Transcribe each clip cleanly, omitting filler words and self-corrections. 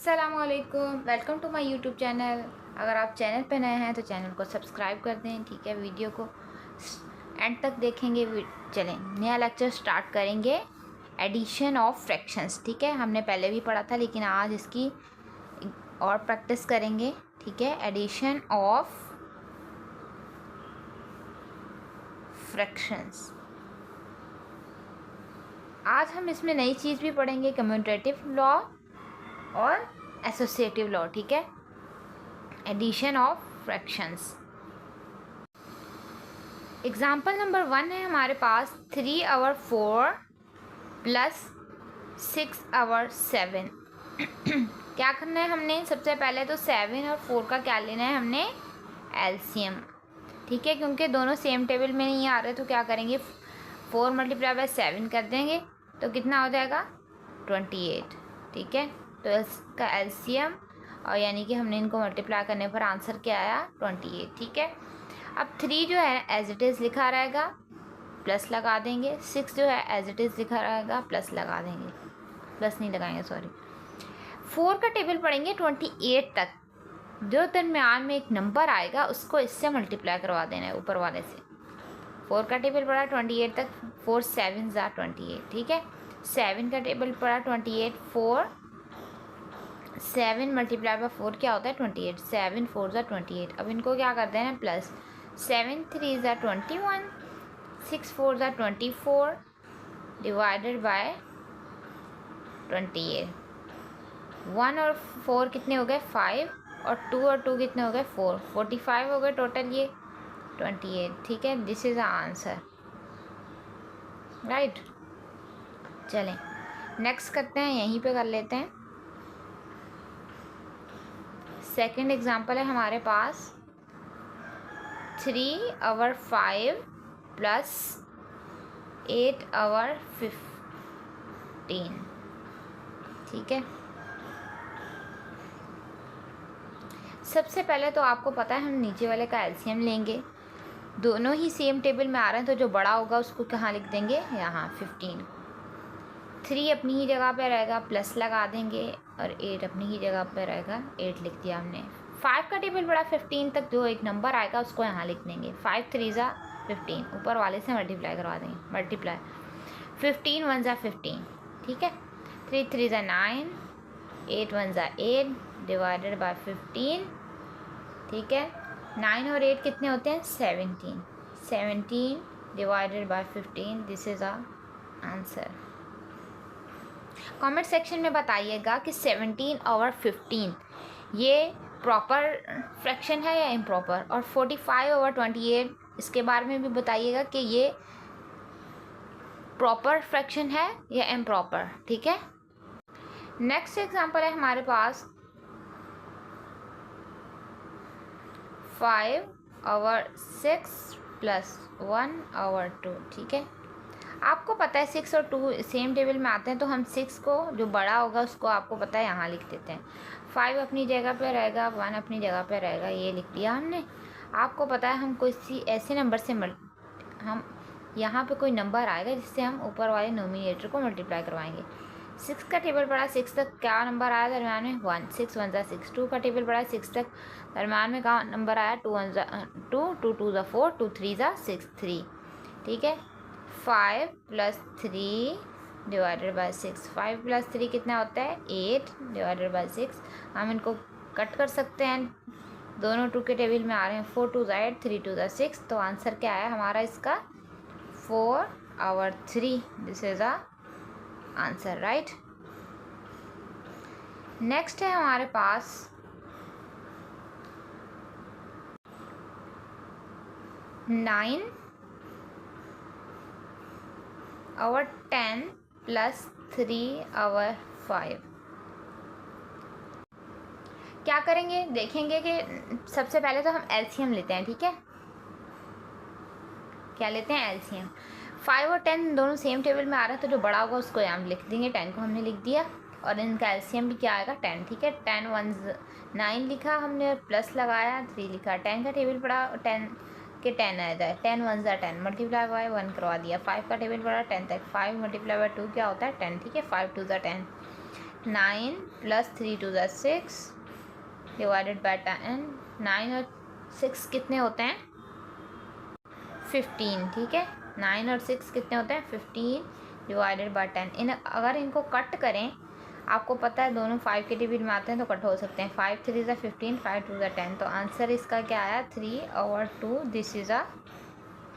अस्सलामुअलैकुम, welcome to my YouTube channel. अगर आप चैनल पे नए हैं तो चैनल को सब्सक्राइब कर दें, ठीक है। वीडियो को एंड तक देखेंगे। चलें नया लेक्चर स्टार्ट करेंगे, एडिशन ऑफ फ्रैक्शंस, ठीक है। हमने पहले भी पढ़ा था लेकिन आज इसकी और प्रैक्टिस करेंगे, ठीक है। Addition of fractions. आज हम इसमें नई चीज़ भी पढ़ेंगे, कम्यूटेटिव लॉ और एसोसिएटिव लॉ, ठीक है। Addition of fractions. Example number 1 है हमारे पास 3/4 प्लस 6/7। क्या करना है हमने? सबसे पहले तो 7 और 4 का क्या लेना है हमने? एलसीएम, ठीक है। क्योंकि दोनों सेम टेबल में नहीं आ रहे तो क्या करेंगे, 4 × 7 कर देंगे तो कितना हो जाएगा? 28, ठीक है। तो इसका एलसीएम और यानी कि हमने इनको मल्टीप्लाई करने पर आंसर क्या आया? 28, ठीक है। अब 3 जो है एज इट इज़ लिखा रहेगा, प्लस लगा देंगे। 6 जो है एज इट इज़ लिखा रहेगा, प्लस लगा देंगे, प्लस नहीं लगाएंगे, सॉरी। 4 का टेबल पढ़ेंगे 28 तक। जो दरम्यान में एक नंबर आएगा उसको इससे मल्टीप्लाई करवा देना है, ऊपर वाले से। 4 का टेबल पढ़ा 28 तक, 4 7 ज़ा 28, ठीक है। 7 का टेबल पढ़ा 28, 7 × 4 क्या होता है? 28। 7 4 ज़ा 28। अब इनको क्या कर देना है? प्लस 7 3 ज़ा 21, 6 4 ज़ा 24 डिवाइडेड बाय 28। 1 और 4 कितने हो गए? 5, और 2 और 2 कितने हो गए? 4। 45 हो गए टोटल, ये 28, ठीक है। This is answer, right. चलें नेक्स्ट करते हैं, यहीं पे कर लेते हैं। सेकंड एग्जांपल है हमारे पास 3/5 प्लस 8/15, ठीक है। सबसे पहले तो आपको पता है हम नीचे वाले का एलसीएम लेंगे। दोनों ही सेम टेबल में आ रहे हैं तो जो बड़ा होगा उसको कहाँ लिख देंगे? यहाँ 15। 3 अपनी ही जगह पे रहेगा, प्लस लगा देंगे, और 8 अपनी ही जगह पे रहेगा, 8 लिख दिया हमने। 5 का टेबल बड़ा 15 तक जो एक नंबर आएगा उसको यहाँ लिख देंगे। 5 3 ज़ा 15, ऊपर वाले से मल्टीप्लाई करवा देंगे, मल्टीप्लाई 15 1 ज़ा 15, ठीक है। 3 3 ज़ा 9, 8 1 ज़ा 8 डिवाइडेड बाय 15, ठीक है। 9 और 8 कितने होते हैं? 17। 17 divided by 15, this is a answer. Comment section में बताइएगा कि 17/15 ये प्रॉपर फ्रैक्शन है या इम्प्रॉपर, और 45/28 इसके बारे में भी बताइएगा कि ये प्रॉपर फ्रैक्शन है या इम्प्रॉपर, ठीक है। नेक्स्ट एग्जांपल है हमारे पास 5/6 प्लस 1/2, ठीक है। आपको पता है 6 और 2 सेम टेबल में आते हैं तो हम 6 को जो बड़ा होगा उसको आपको पता है यहाँ लिख देते हैं। 5 अपनी जगह पे रहेगा, 1 अपनी जगह पे रहेगा, ये लिख दिया हमने। आपको पता है हम कोई ऐसे नंबर से हम यहाँ पे कोई नंबर आएगा जिससे हम ऊपर वाले नोमिनेटर को मल्टीप्लाई करवाएंगे। 6 का टेबल पड़ा 6 तक, क्या नंबर आया दरम्यान में? 1। 6 1 ज़ा 6। 2 का टेबल पड़ा 6 तक, दरम्यान में कहाँ नंबर आया? 2 1 ज़ा 2, 2 2 ज़ा 4, 2 3 ज़ा 6, 3, ठीक है। 5 + 3 डिवाइडेड बाय 6। 5 + 3 कितना होता है? 8 डिवाइडेड बाय 6। हम इनको कट कर सकते हैं, दोनों 2 के टेबल में आ रहे हैं। 4 2 ज़ा 8, 3 2 ज़ा 6, तो आंसर क्या आया हमारा इसका? 4/3, this is a answer, right. Next है हमारे पास 9/10 प्लस 3/5। क्या करेंगे? देखेंगे कि सबसे पहले तो हम एलसीएम लेते हैं, ठीक है। क्या लेते हैं? एलसीएम। 5 और 10 दोनों सेम टेबल में आ रहा है तो जो बड़ा होगा उसको यहाँ लिख देंगे। 10 को हमने लिख दिया और इनका एलसीएम भी क्या आएगा? 10, ठीक है। 10 1 9 लिखा हमने, प्लस लगाया, 3 लिखा। 10 का टेबल पड़ा 10 के 10 आ जाए, 10 1 ज़ा 10 मल्टीप्लाई बाय 1 करवा दिया। 5 का टेबल पड़ा 10 तक, 5 × 2 क्या होता है? 10, ठीक है। 5 2 ज़ा 10, 9 प्लस 3 टू ज़ा 6 डिवाइडेड बाय 10। 9 और 6 कितने होते हैं? 15, ठीक है। 9 और 6 कितने होते हैं? 15 डिवाइडेड बाय 10। अगर इनको कट करें, आपको पता है दोनों 5 के टेबल में आते हैं तो कट हो सकते हैं। 5 3 ज़ा 15, 5 2 ज़ा 10। तो आंसर इसका क्या आया? 3/2। This is a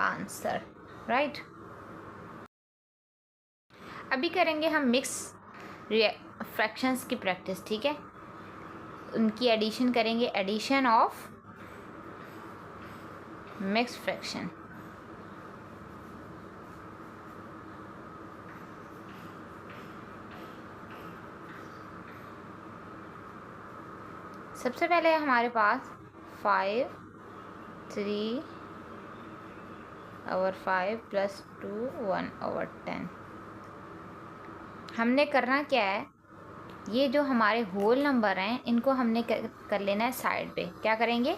answer, right. अभी करेंगे हम मिक्स फ्रैक्शंस की प्रैक्टिस, ठीक है। उनकी एडिशन करेंगे, एडिशन ऑफ मिक्स फ्रैक्शन। सबसे पहले हमारे पास 5 3/5 प्लस 2 1/10। हमने करना क्या है, ये जो हमारे होल नंबर हैं इनको हमने कर लेना है साइड पे। क्या करेंगे?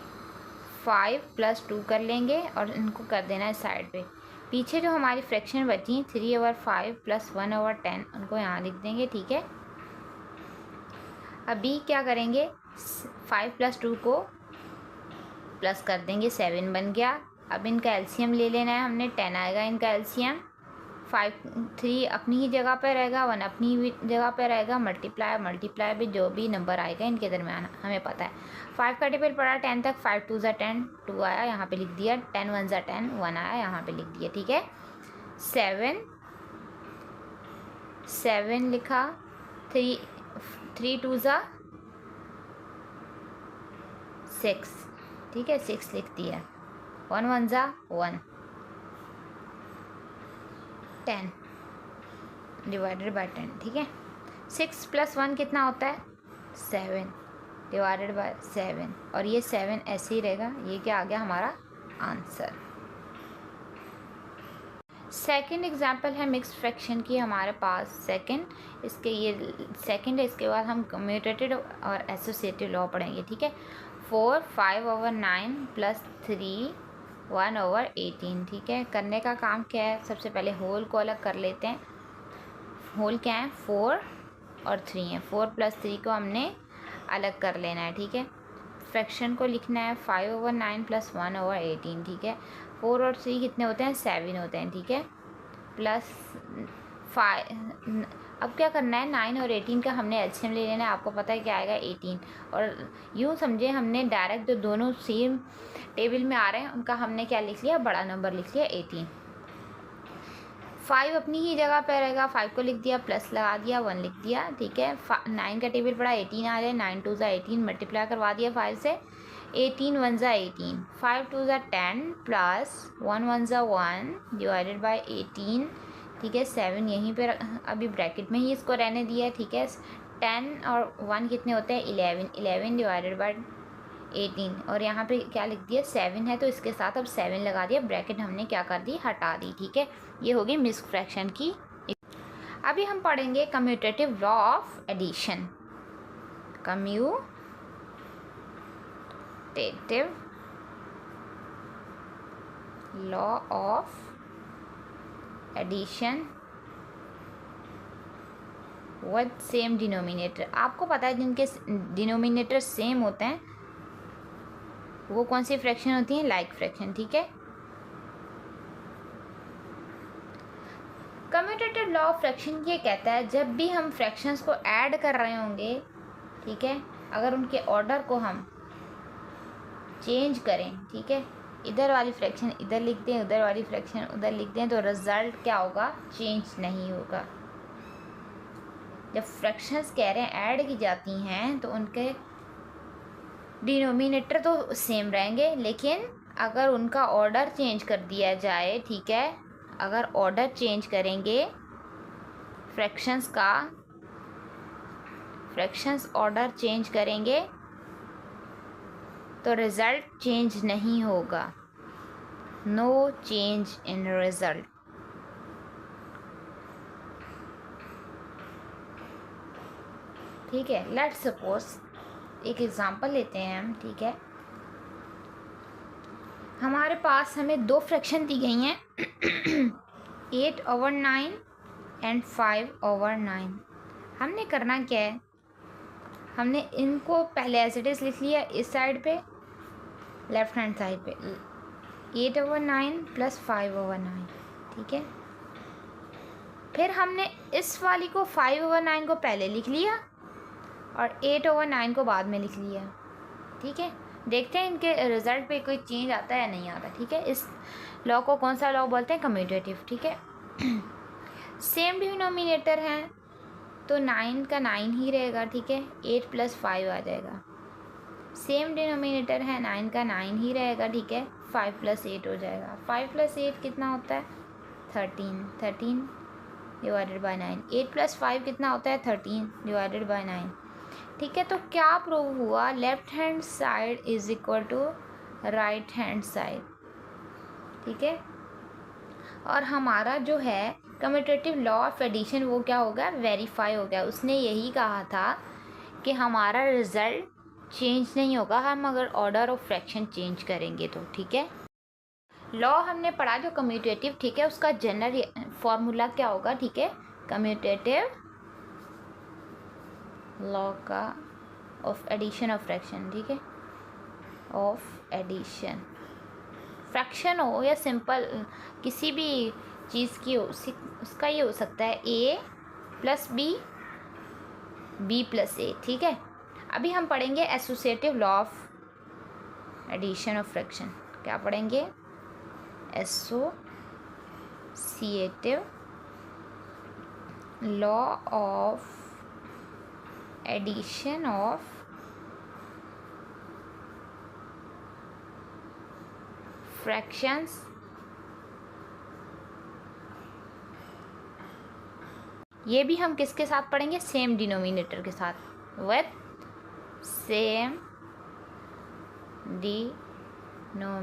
5 + 2 कर लेंगे और इनको कर देना है साइड पे। पीछे जो हमारी फ्रैक्शन बची 3/5 प्लस 1/10 उनको यहाँ लिख देंगे, ठीक है। अभी क्या करेंगे? 5 + 2 को प्लस कर देंगे, 7 बन गया। अब इनका एलसीएम ले लेना है हमने, 10 आएगा इनका एलसीएम। 3 अपनी ही जगह पर रहेगा, 1 अपनी ही जगह पर रहेगा। मल्टीप्लाई भी जो भी नंबर आएगा इनके दरमियान हमें पता है। 5 का टेबल पड़ा 10 तक। 5 2 ज़ा 10, 2 आया यहाँ पे लिख दिया। 10 1 ज़ा 10, 1 आया यहाँ पे लिख दिया, ठीक है। 7 लिखा। 3 2 ज़ा 6, ठीक है, 6 लिख दिया। 1 1 ज़ा 1, 10 डिवाइडेड बाय 10, ठीक है। 6 + 1 कितना होता है? 7 डिवाइडेड बाय 7, और ये 7 ऐसे ही रहेगा। ये क्या आ गया हमारा आंसर। सेकंड एग्जांपल है मिक्स फ्रैक्शन की हमारे पास। सेकंड है। इसके बाद हम कम्यूटेटिव और एसोसिएटिव लॉ पढ़ेंगे, ठीक है। 4 5/9 प्लस 3 1/18, ठीक है। करने का काम क्या है? सबसे पहले होल को अलग कर लेते हैं। होल क्या है? 4 और 3 है। 4 + 3 को हमने अलग कर लेना है, ठीक है। फ्रैक्शन को लिखना है 5/9 प्लस 1/18, ठीक है। 4 और 3 कितने होते हैं? 7 होते हैं, ठीक है। प्लस 5। अब क्या करना है? 9 और 18 का हमने एलसीएम ले लेना है। आपको पता है क्या आएगा? 18। और यूँ समझे हमने डायरेक्ट जो दोनों सेम टेबल में आ रहे हैं उनका हमने क्या लिख लिया? बड़ा नंबर लिख लिया, 18। 5 अपनी ही जगह पर रहेगा। 5 को लिख दिया, प्लस लगा दिया, 1 लिख दिया, ठीक है। 9 का टेबल पड़ा 18 आ जाए। 9 2 ज़ा 18, मल्टीप्लाई करवा दिया 5 से। 18 1 ज़ा 18, 5 2 ज़ा 10 प्लस 1 1 ज़ा 1 डिवाइडेड बाय 18, ठीक है। 7 यहीं पर अभी ब्रैकेट में ही इसको रहने दिया है, ठीक है। 10 और 1 कितने होते हैं? 11 डिवाइडेड बाय 18, और यहाँ पे क्या लिख दिया? 7 है तो इसके साथ अब 7 लगा दिया। ब्रैकेट हमने क्या कर दी? हटा दी, ठीक है। ये होगी मिक्स फ्रैक्शन की। अभी हम पढ़ेंगे commutative law of addition. Commutative law of addition with same denominator. आपको पता है जिनके डिनोमिनेटर सेम होते हैं वो कौन सी फ्रैक्शन होती है? लाइक फ्रैक्शन, ठीक है। कम्यूटेटिव लॉ ऑफ फ्रैक्शन ये कहता है जब भी हम फ्रैक्शंस को ऐड कर रहे होंगे, ठीक है, अगर उनके ऑर्डर को हम चेंज करें, ठीक है, इधर वाली फ्रैक्शन इधर लिख दें, उधर वाली फ्रैक्शन उधर लिख दें, तो रिजल्ट क्या होगा? चेंज नहीं होगा। जब फ्रैक्शंस कह रहे हैं ऐड की जाती हैं तो उनके डिनोमिनेटर तो सेम रहेंगे, लेकिन अगर उनका ऑर्डर चेंज कर दिया जाए, ठीक है, अगर ऑर्डर चेंज करेंगे फ्रैक्शंस ऑर्डर चेंज करेंगे तो रिज़ल्ट चेंज नहीं होगा। No change in result. ठीक है। लेट्स सपोज एक एग्जांपल लेते हैं हम, ठीक है। हमारे पास हमें 2 फ्रैक्शन दी गई हैं 8/9 एंड 5/9। हमने करना क्या है, हमने इनको पहले एज इट इज़ लिख लिया इस साइड पे, लेफ्ट हैंड साइड पे 8/9 + 5/9, ठीक है। फिर हमने इस वाली को 5/9 को पहले लिख लिया और 8/9 को बाद में लिख लिया, ठीक है। देखते हैं इनके रिज़ल्ट पे कोई चेंज आता है या नहीं आता, ठीक है। इस लॉ को कौन सा लॉ बोलते हैं, कम्यूटेटिव, ठीक है। सेम डिनोमिनेटर हैं तो 9 का 9 ही रहेगा, ठीक है। 8 + 5 आ जाएगा। सेम डिनोमिनेटर है, 9 का 9 ही रहेगा, ठीक है। 5 + 8 हो जाएगा। 5 + 8 कितना होता है, 13। 13 डिवाइडेड बाय 9। 8 + 5 कितना होता है, 13 डिवाइडेड बाय 9, ठीक है। तो क्या प्रूव हुआ, left hand side is equal to right hand side, ठीक है। और हमारा जो है कम्यूटेटिव लॉ ऑफ एडिशन वो क्या हो गया, वेरीफाई हो गया। उसने यही कहा था कि हमारा रिज़ल्ट चेंज नहीं होगा हम अगर ऑर्डर ऑफ फ्रैक्शन चेंज करेंगे तो, ठीक है। लॉ हमने पढ़ा जो कम्यूटेटिव, ठीक है, उसका जनरल फॉर्मूला क्या होगा, ठीक है। कम्यूटेटिव लॉ का ऑफ एडिशन ऑफ फ्रैक्शन, ठीक है, ऑफ एडिशन, फ्रैक्शन हो या सिंपल किसी भी चीज़ की हो, उसका ये हो सकता है a + b, b + a, ठीक है। अभी हम पढ़ेंगे associative law of addition of fraction. क्या पढ़ेंगे, associative law of addition of fractions ये भी हम किसके साथ पढ़ेंगे, सेम डिनोमिनेटर के साथ, विथ सेम डिनोमिनेटर,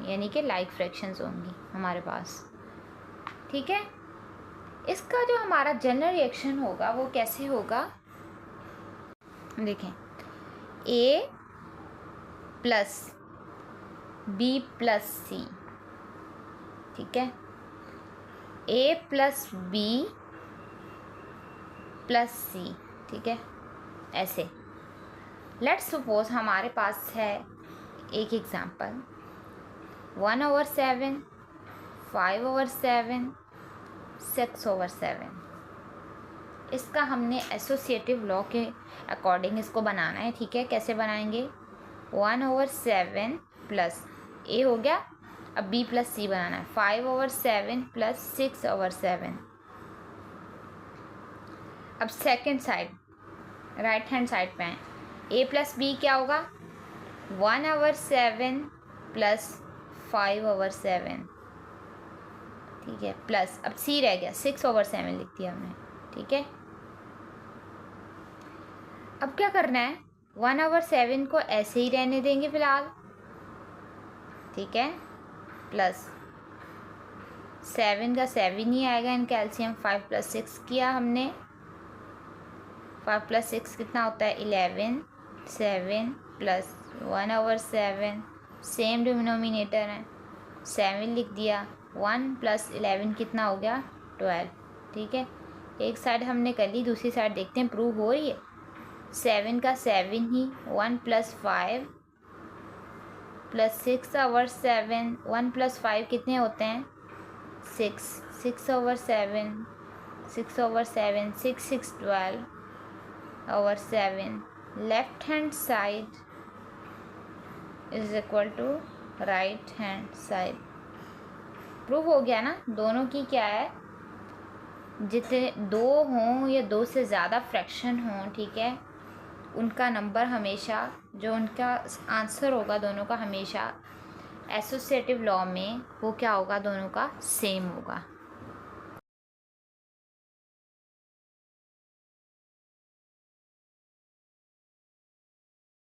यानी कि लाइक फ्रैक्शंस होंगी हमारे पास, ठीक है। इसका जो हमारा जनरल रिएक्शन होगा वो कैसे होगा, देखें, a + b + c, ठीक है। a + b + c, ठीक है। ऐसे लेट्स सपोज हमारे पास है एक एग्जांपल 1/7, 5/7, 6/7। इसका हमने एसोसिएटिव लॉ के अकॉर्डिंग इसको बनाना है, ठीक है। कैसे बनाएंगे, 1/7 प्लस a हो गया, अब b + c बनाना है, 5/7 + 6/7। अब second side right hand side पे आए, a + b क्या होगा, 1/7 + 5/7, ठीक है, प्लस अब c रह गया, 6/7 लिख दिया हमने, ठीक है। अब क्या करना है, 1/7 को ऐसे ही रहने देंगे फिलहाल, ठीक है, प्लस 7 का 7 ही आएगा इन कैल्शियम, 5 + 6 किया हमने, 5 + 6 कितना होता है 11, 7 + 1/7 सेम डिनोमिनेटर है, 7 लिख दिया, 1 + 11 कितना हो गया 12, ठीक है। एक साइड हमने कर ली, दूसरी साइड देखते हैं प्रूव हो रही है। 7 का 7 ही, 1 + 5 + 6/7, 1 + 5 कितने होते हैं 6, 6/7, 6/7, 6 6 12/7, left hand side is equal to right hand side. Prove हो गया ना, दोनों की क्या है, जितने दो हों या दो से ज़्यादा फ्रैक्शन हों, ठीक है, उनका नंबर हमेशा, जो उनका आंसर होगा दोनों का हमेशा एसोसिएटिव लॉ में वो क्या होगा, दोनों का सेम होगा।